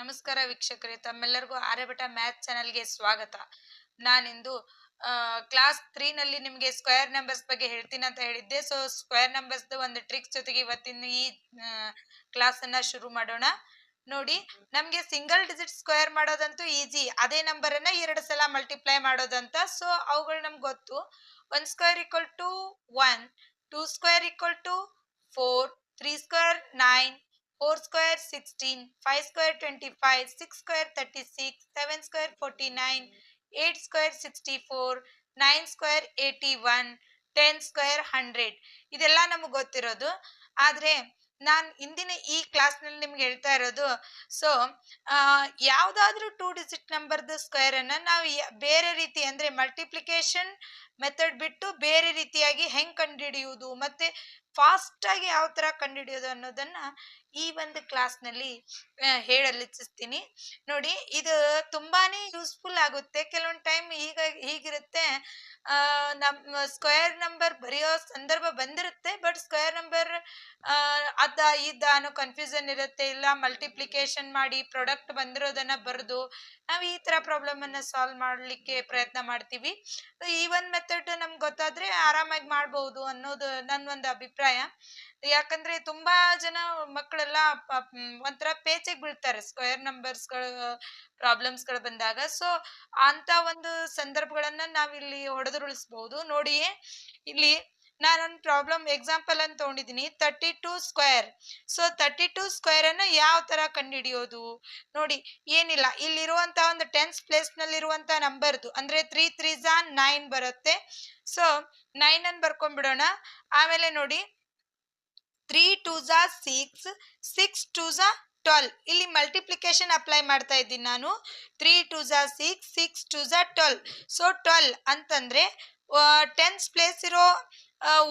ನಮಸ್ಕಾರ ವೀಕ್ಷಕರೇ, ತಮ್ಮೆಲ್ಲರಿಗೂ ಆರ್ಯಭಟ ಮ್ಯಾಥ್ ಚಾನಲ್ಗೆ ಸ್ವಾಗತ. ನಾನಿಂದು ಕ್ಲಾಸ್ 3 ನಲ್ಲಿ ನಿಮಗೆ ಸ್ಕ್ವೇರ್ ನಂಬರ್ಸ್ ಬಗ್ಗೆ ಹೇಳ್ತೀನಿ ಅಂತ ಹೇಳಿದ್ದೆ. ಸೊ ಸ್ಕ್ವೇರ್ ನಂಬರ್ಸ್ ಒಂದು ಟ್ರಿಕ್ಸ್ ಜೊತೆಗೆ ಇವತ್ತಿನ ಈ ಕ್ಲಾಸ್ ಅನ್ನ ಶುರು ಮಾಡೋಣ. ನೋಡಿ, ನಮ್ಗೆ ಸಿಂಗಲ್ ಡಿಜಿಟ್ ಸ್ಕ್ವೇರ್ ಮಾಡೋದಂತೂ ಈಜಿ. ಅದೇ ನಂಬರ್ ಅನ್ನ 2 ಸಲ ಮಲ್ಟಿಪ್ಲೈ ಮಾಡೋದಂತ. ಸೊ ಅವುಗಳು ನಮ್ಗೆ ಗೊತ್ತು. 1 square equal to 1, 2 square equal to 4, 3 square 9, 4 square 16, 5 square 25, 6 square 36, 7 square 49, 8 square 64, 9 square 81, 10 square 100. ಇದೆಲ್ಲ ನಮಗೆ ಗೊತ್ತಿರೋದು. ಆದ್ರೆ ನಾನು ಇಂದಿನ ಈ ಕ್ಲಾಸ್ ನಲ್ಲಿ ನಿಮ್ಗೆ ಹೇಳ್ತಾ ಇರೋದು, ಸೊ ಯಾವ್ದಾದ್ರೂ 2 ಡಿಜಿಟ್ ನಂಬರ್ದು ಸ್ಕ್ವೇರ್ ಅನ್ನ ನಾವು ಬೇರೆ ರೀತಿ ಅಂದ್ರೆ ಮಲ್ಟಿಪ್ಲಿಕೇಶನ್ ಮೆಥಡ್ ಬಿಟ್ಟು ಬೇರೆ ರೀತಿಯಾಗಿ ಹೆಂಗ್ ಕಂಡುಹಿಡಿಯುವುದು ಮತ್ತೆ ಫಾಸ್ಟ್ ಆಗಿ ಯಾವ ತರ ಕಂಡುಹಿಡಿಯೋದು ಅನ್ನೋದನ್ನ ಈ ಒಂದು ಕ್ಲಾಸ್ ನಲ್ಲಿ ಹೇಳಲು ಇಚ್ಛಿಸ್ತೀನಿ. ನೋಡಿ, ಇದು ತುಂಬಾನೇ ಯೂಸ್ಫುಲ್ ಆಗುತ್ತೆ. ಕೆಲವೊಂದು ಟೈಮ್ ಹೀಗಿರುತ್ತೆ, ನಮ್ಮ ಸ್ಕ್ವೇರ್ ನಂಬರ್ ಬರೆಯೋ ಸಂದರ್ಭ ಬಂದಿರುತ್ತೆ, ಬಟ್ ಸ್ಕ್ವೇರ್ ನಂಬರ್ ಇದ್ದ ಅನ್ನೋ ಕನ್ಫ್ಯೂಷನ್ ಇರುತ್ತೆ. ಇಲ್ಲ ಮಲ್ಟಿಪ್ಲಿಕೇಶನ್ ಮಾಡಿ ಪ್ರಾಡಕ್ಟ್ ಬಂದಿರೋದನ್ನ ಬರೆದು ನಾವು ಈ ತರ ಪ್ರಾಬ್ಲಮ್ ಅನ್ನ ಸಾಲ್ವ್ ಮಾಡ್ಲಿಕ್ಕೆ ಪ್ರಯತ್ನ ಮಾಡ್ತೀವಿ. ಈ ಒಂದ್ ಮೆಥಡ್ ನಮ್ಗೆ ಗೊತ್ತಾದ್ರೆ ಆರಾಮಾಗಿ ಮಾಡ್ಬಹುದು ಅನ್ನೋದು ನನ್ನ ಒಂದು ಅಭಿಪ್ರಾಯ. ಯಾಕಂದ್ರೆ ತುಂಬಾ ಜನ ಮಕ್ಕಳೆಲ್ಲ ಒಂಥರ ಪೇಚಿಗೆ ಬೀಳ್ತಾರೆ ಸ್ಕ್ವೇರ್ ನಂಬರ್ಸ್ ಪ್ರಾಬ್ಲಮ್ಸ್ ಗಳು ಬಂದಾಗ. ಸೊ ಅಂತ ಒಂದು ಸಂದರ್ಭಗಳನ್ನ ನಾವಿಲ್ಲಿ ಹೊಡೆದುರುಳಿಸಬಹುದು. ನೋಡಿ, ಇಲ್ಲಿ ನಾನೊಂದು ಪ್ರಾಬ್ಲಮ್ ಎಕ್ಸಾಂಪಲ್ ಅಂತ ತಗೊಂಡಿದ್ದೀನಿ, 32 ಸ್ಕ್ವೇರ್. ಸೊ 32 ಸ್ಕ್ವೇರ್ ಅನ್ನ ಯಾವ ತರ ಕಂಡುಹಿಡಿಯೋದು? ನೋಡಿ, ಏನಿಲ್ಲ, ಇಲ್ಲಿರುವಂತ ಒಂದು 10th ಪ್ಲೇಸ್ ನಲ್ಲಿ ಇರುವಂತ ನಂಬರ್ದು ಅಂದ್ರೆ 3 3s 9 ಬರುತ್ತೆ. ಸೊ 9 ಅನ್ನು ಬರ್ಕೊಂಡ್ಬಿಡೋಣ. ಆಮೇಲೆ ನೋಡಿ, 3 2s 6, 6 2s 12. ಇಲ್ಲಿ ಮಲ್ಟಿಪ್ಲಿಕೇಶನ್ ಅಪ್ಲೈ ಮಾಡ್ತಾ ಇದ್ದೀನಿ ನಾನು. 3 2s 6, 6 2s 12. ಸೊ 12 ಅಂತಂದ್ರೆ 10th ಪ್ಲೇಸ್ ಇರೋ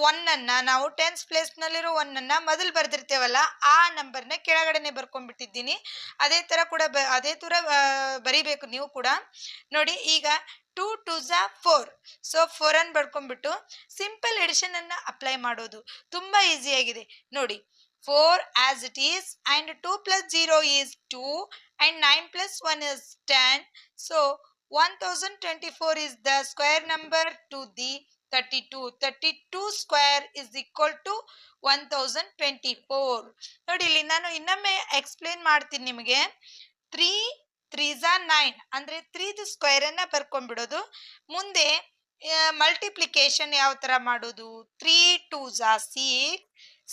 1 ಅನ್ನ ನಾವು 10th ಪ್ಲೇಸ್ ನಲ್ಲಿರೋ 1 ಅನ್ನ ಮೊದಲು ಬರ್ದಿರ್ತೇವಲ್ಲ, ಆ ನಂಬರ್ನ ಕೆಳಗಡೆನೆ ಬರ್ಕೊಂಡ್ಬಿಟ್ಟಿದ್ದೀನಿ. ಅದೇ ತರ ಬರಿಬೇಕು ನೀವು ಕೂಡ. ನೋಡಿ, ಈಗ 2 2s 4. ಸೊ 4 ಅನ್ನು ಬರ್ಕೊಂಡ್ಬಿಟ್ಟು ಸಿಂಪಲ್ ಎಡಿಷನ್ ಅನ್ನ ಅಪ್ಲೈ ಮಾಡೋದು ತುಂಬಾ ಈಸಿ ಆಗಿದೆ. ನೋಡಿ, 4 as it is and 2 plus 0 is 2 and 9 plus 1 is 10. So 1024 is the square number to the 32. 32 square is equal to 1024. ನೋಡಿ, ಇಲ್ಲಿ ನಾನು ಇನ್ನೊಮ್ಮೆ ಎಕ್ಸ್ಪ್ಲೇನ್ ಮಾಡ್ತೀನಿ ನಿಮಗೆ. 3 3s 9 ಅಂದ್ರೆ 3 ಸ್ಕ್ವೇರ್ ಅನ್ನ ಬರ್ಕೊಂಡ್ಬಿಡೋದು. ಮುಂದೆ ಮಲ್ಟಿಪ್ಲಿಕೇಶನ್ ಯಾವ ತರ ಮಾಡೋದು? 3 2s 6,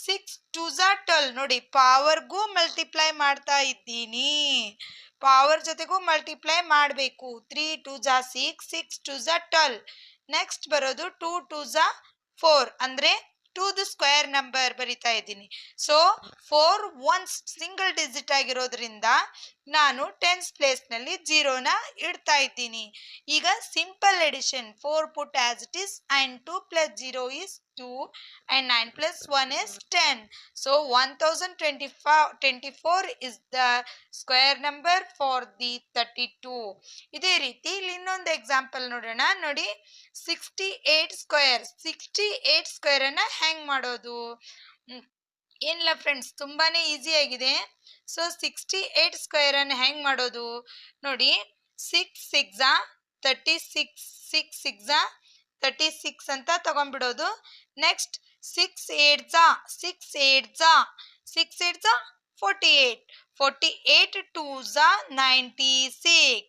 6 2s 12. ನೋಡಿ, ಪವರ್ಗೂ ಮಲ್ಟಿಪ್ಲೈ ಮಾಡ್ತಾ ಇದ್ದೀನಿ, ಪವರ್ ಜೊತೆಗೂ ಮಲ್ಟಿಪ್ಲೈ ಮಾಡಬೇಕು. 3 2s 6, 6 2s 12. ನೆಕ್ಸ್ಟ್ ಬರೋದು 2 2s 4 ಅಂದ್ರೆ 2 ಸ್ಕ್ವೇರ್ ನಂಬರ್ ಬರಿತಾ ಇದ್ದೀನಿ. ಸೊ 4 ಒನ್ಸ್ ಸಿಂಗಲ್ ಡಿಜಿಟ್ ಆಗಿರೋದ್ರಿಂದ ನಾನು 10th ಪ್ಲೇಸ್ ನಲ್ಲಿ 0ನ ಇಡ್ತಾ ಇದ್ದೀನಿ. ಈಗ simple edition, 4 put as it is and 2 plus 0 is 2 and 9 plus 1 is 10. So 1024 is the square number for the 32. ಇದೇ ರೀತಿ ಇಲ್ಲಿ ಇನ್ನೊಂದು ಎಕ್ಸಾಂಪಲ್ ನೋಡೋಣ. ನೋಡಿ, 68 ಸ್ಕ್ವೇರ್. 68 ಸ್ಕ್ವೇರ್ ಅನ್ನ ಹೆಂಗ್ ಮಾಡೋದು? ಏನಿಲ್ಲ ಫ್ರೆಂಡ್ಸ್, ತುಂಬಾನೇ ಈಸಿ ಆಗಿದೆ. ಸೊ 68 ಸ್ಕ್ವೇರ್ ಅನ್ನು ಹೆಂಗ್ ಮಾಡೋದು? ನೋಡಿ, 6 6 36, 6 6 36 ಅಂತ ತಗೊಂಡ್ಬಿಡೋದು. ನೆಕ್ಸ್ಟ್ 6 8 6 8 6 8 48, 48 2s 96,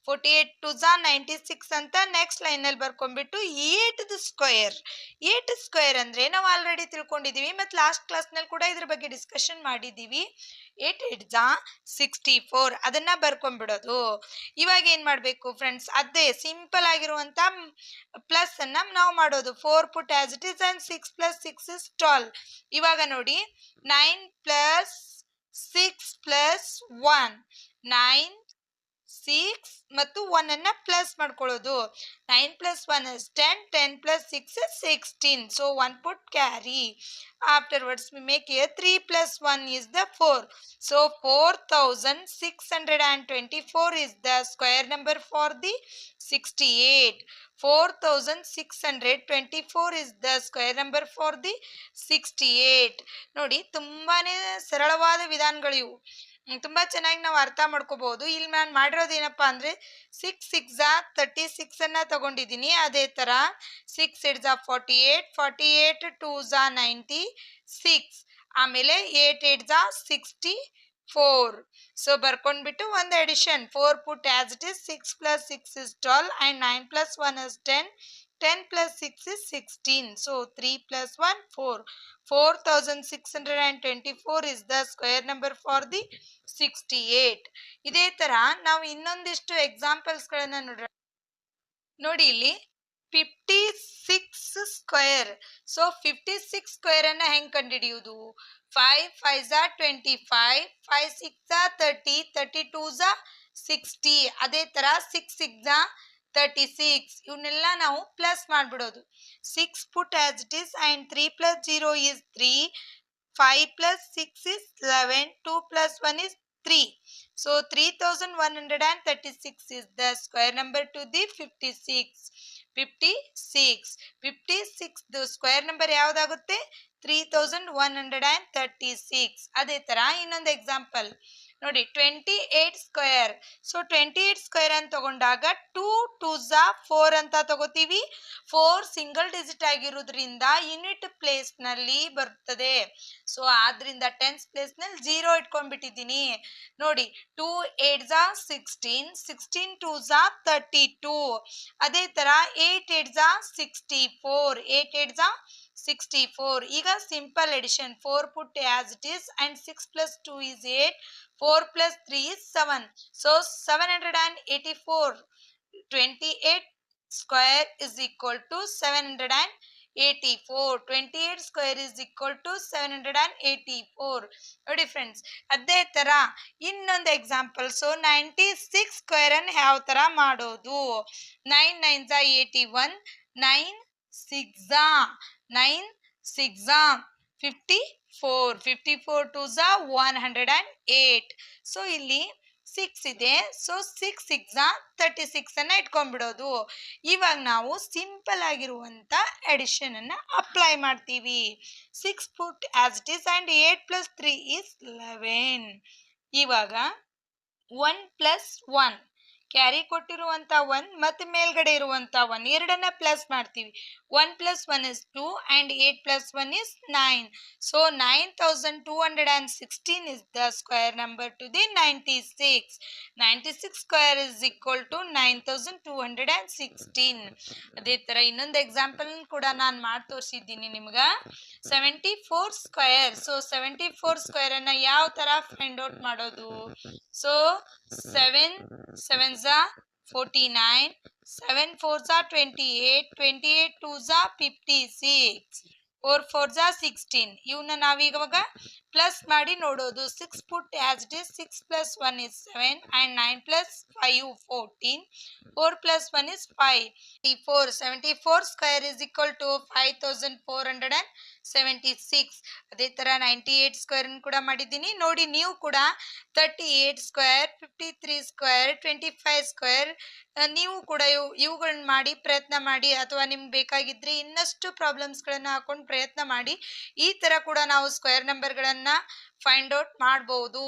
48 2s 96 ಅಂತ ನೆಕ್ಸ್ಟ್ ಲೈನ್ ಅಲ್ಲಿ ಬರ್ಕೊಂಡ್ಬಿಟ್ಟು 8 ಸ್ಕ್ವೇರ್. 8 ಸ್ಕ್ವೇರ್ ಅಂದ್ರೆ ನಾವು ಆಲ್ರೆಡಿ ತಿಳ್ಕೊಂಡಿದೀವಿ, ಮತ್ತೆ ಲಾಸ್ಟ್ ಕ್ಲಾಸ್ ನಲ್ಲಿ ಕೂಡ ಇದ್ರ ಬಗ್ಗೆ ಡಿಸ್ಕಷನ್ ಮಾಡಿದೀವಿ. 8 8 64 ಅದನ್ನ ಬರ್ಕೊಂಡ್ಬಿಡೋದು. ಇವಾಗ ಏನ್ ಮಾಡ್ಬೇಕು ಫ್ರೆಂಡ್ಸ್? ಅದೇ ಸಿಂಪಲ್ ಆಗಿರುವಂತ ಪ್ಲಸ್ ಅನ್ನ ನಾವು ಮಾಡೋದು. 4 put as it is and 6 plus 6 is 12. ಇವಾಗ ನೋಡಿ, 9 plus 6 plus 1, 9 6 ಮತ್ತು 1 ಅನ್ನ ಪ್ಲಸ್ ಮಾಡ್ಕೊಳ್ಳೋದು. 9 plus 1 is 10, 10 plus 6 is 16. So 1 put carry. Afterwards we make here 3 plus 1 is the 4. So 4624 is the square number for the 68. 4624 is the square number for the 68. ನೋಡಿ, ತುಂಬಾನೇ ಸರಳವಾದ ವಿಧಾನಗಳು ಇವು. ತುಂಬಾ ಚೆನ್ನಾಗಿ ನಾವು ಅರ್ಥ ಮಾಡ್ಕೋಬಹುದು. ಇಲ್ಲಿ ನಾನು ಮಾಡಿರೋದು ಏನಪ್ಪಾ ಅಂದ್ರೆ 6 6 36 ಅನ್ನ ತಗೊಂಡಿದ್ದೀನಿ. ಅದೇ ತರ 6 8 48 48 2 96 ಆಮೇಲೆ 8 8 64. ಸೊ ಬರ್ಕೊಂಡ್ಬಿಟ್ಟು ಒಂದು addition 4 put as it is. 6 plus 6 is 12 and 9 plus 1 is 10. 10 plus 6 is 16. So 3 plus 1 4. 4624 is the square number for the 68. ಇದೇ ತರ ನಾವು ಇನ್ನೊಂದಿಷ್ಟು ಎಕ್ಸಾಂಪಲ್ಸ್ ಗಳನ್ನ ನೋಡಿ ಇಲ್ಲಿ 56 ಸ್ಕ್ವೇರ್. ಸೊ 56 ಸ್ಕ್ವೇರ್ ಅನ್ನ ಹೆಂಗ್ ಕಂಡುಹಿಡಿಯುವುದು? 5 5 25, 5 6 30, 32 60. ಅದೇ ತರ 6 6 36. ಇವನ್ನೆಲ್ಲ ನಾವು plus ಮಾಡ್ಬಿಡೋದು. 6 put as it is and 3 plus 0 is 3. 5 plus 6 is 11. 2 plus 1 is 3. So 3136 is the square number to the 56. 56 the square number ಯಾವ್ದಾಗುತ್ತೆ? 3136. ಅದೇ ತರ ಇನ್ನೊಂದು ಎಕ್ಸಾಂಪಲ್ ನೋಡಿ 28 ಸ್ಕ್ವೇರ್. ಸೊ 28 ಸ್ಕ್ವೇರ್ ಅಂತ ತಗೊಂಡಾಗ 2 2 4 ಅಂತ ತಗೋತೀವಿ. 4 ಸಿಂಗಲ್ ಡಿಜಿಟ್ ಆಗಿರೋದ್ರಿಂದ ಯೂನಿಟ್ ಪ್ಲೇಸ್ ನಲ್ಲಿ ಬರ್ತದೆ. ಸೊ ಆದ್ರಿಂದ ಟೆನ್ಸ್ ಪ್ಲೇಸ್ ನಲ್ಲಿ 0 ಇಟ್ಕೊಂಡ್ಬಿಟ್ಟಿದ್ದೀನಿ. ನೋಡಿ 2 8 16, 16 2 32. ಅದೇ ತರ 8 8 64, 8 8 64. ಈಗ simple edition 4 put as it is and 6 plus 2 is 8. 4 plus 3 is 7. So 784. 28 square is equal to 784. 28 square is equal to 784. ನೋಡಿ ಫ್ರೆಂಡ್ಸ್, ಅದೇ ತರ ಇನ್ನೊಂದು ಎಕ್ಸಾಂಪಲ್. ಸೊ 96 ಸ್ಕ್ವೇರ್ ಅನ್ನು ಯಾವ ತರ ಮಾಡೋದು? 9 9 81, 9 6 9 6 54. 54 2 108. ಸೊ ಇಲ್ಲಿ 6 ಇದೆ. ಸೊ 6 6 36 ಅನ್ನ ಇಟ್ಕೊಂಡ್ಬಿಡೋದು. ಇವಾಗ ನಾವು ಸಿಂಪಲ್ ಆಗಿರುವಂತ ಅಡಿಷನ್ ಅನ್ನ ಅಪ್ಲೈ ಮಾಡ್ತೀವಿ. 6 put as it is and 8 plus 3 is 11. ಇವಾಗ 1 plus 1 ಕ್ಯಾರಿ ಕೊಟ್ಟಿರುವಂತ 1 ಮತ್ತೆ ಮೇಲ್ಗಡೆ ಇರುವಂತ 1 ಎರಡನ್ನ ಪ್ಲಸ್ ಮಾಡ್ತೀವಿ. 1 plus 1 is 2 and 8 plus 1 is 9. So 9216 is the square number to the 96. 96 square is equal to 9216. ಅದೇ ತರ ಇನ್ನೊಂದು ಎಕ್ಸಾಂಪಲ್ ಕೂಡ ನಾನು ಮಾಡಿ ತೋರಿಸಿದ್ದೀನಿ ನಿಮ್ಗ. 74 ಸ್ಕ್ವೇರ್. ಸೊ 74 ಸ್ಕ್ವೇರ್ ಅನ್ನ ಯಾವ ತರ ಫೈಂಡ್ ಔಟ್ ಮಾಡೋದು? ಸೊ 7 7 49, 7 4 28, 28 2 56, 4 4 16. ಇವನ್ನ ನಾವೀಗ ಪ್ಲಸ್ ಮಾಡಿ ನೋಡೋದು. 6 put as it is. 6 plus 1 is 7 and 9 plus 5 14. 4 plus 1 is 5. 74 square is equal to 5476. ಅದೇ ತರ 98 ಸ್ಕ್ವೇರ್ ಕೂಡ ಮಾಡಿದ್ದೀನಿ. ನೋಡಿ ನೀವು ಕೂಡ 38 ಸ್ಕ್ವೇರ್, 53 ಸ್ಕ್ವೇರ್, 25 ಸ್ಕ್ವೇರ್ ನೀವು ಕೂಡ ಇವುಗಳನ್ನ ಮಾಡಿ ಪ್ರಯತ್ನ ಮಾಡಿ, ಅಥವಾ ನಿಮ್ಗೆ ಬೇಕಾಗಿದ್ರೆ ಇನ್ನಷ್ಟು ಪ್ರಾಬ್ಲಮ್ಸ್ ಗಳನ್ನ ಹಾಕೊಂಡು ಪ್ರಯತ್ನ ಮಾಡಿ. ಈ ತರ ಕೂಡ ನಾವು ಸ್ಕ್ವೇರ್ ನಂಬರ್ ಗಳನ್ನ ಫೈಂಡ್ ಔಟ್ ಮಾಡಬಹುದು.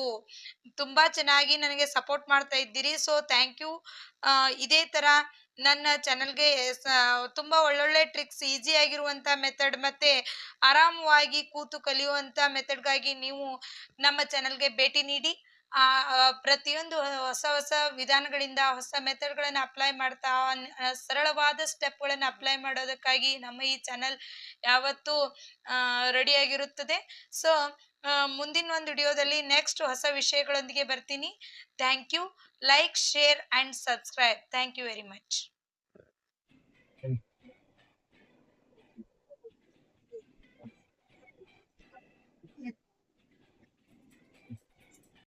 ತುಂಬಾ ಚೆನ್ನಾಗಿ ನನಗೆ ಸಪೋರ್ಟ್ ಮಾಡ್ತಾ ಇದ್ದೀರಿ. So thank you. ಇದೇ ತರ ನನ್ನ ಚಾನಲ್ಗೆ ತುಂಬಾ ಒಳ್ಳೊಳ್ಳೆ ಟ್ರಿಕ್ಸ್, ಈಸಿ ಆಗಿರುವಂತ ಮೆಥಡ್ ಮತ್ತೆ ಆರಾಮವಾಗಿ ಕೂತು ಕಲಿಯುವಂತ ಮೆಥಡ್ಗಾಗಿ ನೀವು ನಮ್ಮ ಚಾನಲ್ಗೆ ಭೇಟಿ ನೀಡಿ. ಪ್ರತಿಯೊಂದು ಹೊಸ ಹೊಸ ವಿಧಾನಗಳಿಂದ ಹೊಸ ಮೆಥಡ್ಗಳನ್ನ ಅಪ್ಲೈ ಮಾಡ್ತಾ ಸರಳವಾದ ಸ್ಟೆಪ್ಗಳನ್ನ ಅಪ್ಲೈ ಮಾಡೋದಕ್ಕಾಗಿ ನಮ್ಮ ಈ ಚಾನಲ್ ಯಾವತ್ತೂ ರೆಡಿಯಾಗಿರುತ್ತದೆ. ಸೊ ಮುಂದಿನ ಒಂದು ವಿಡಿಯೋದಲ್ಲಿ ನೆಕ್ಸ್ಟ್ ಹೊಸ ವಿಷಯಗಳೊಂದಿಗೆ ಬರ್ತೀನಿ. Thank you. Like, share and subscribe. Thank you very much.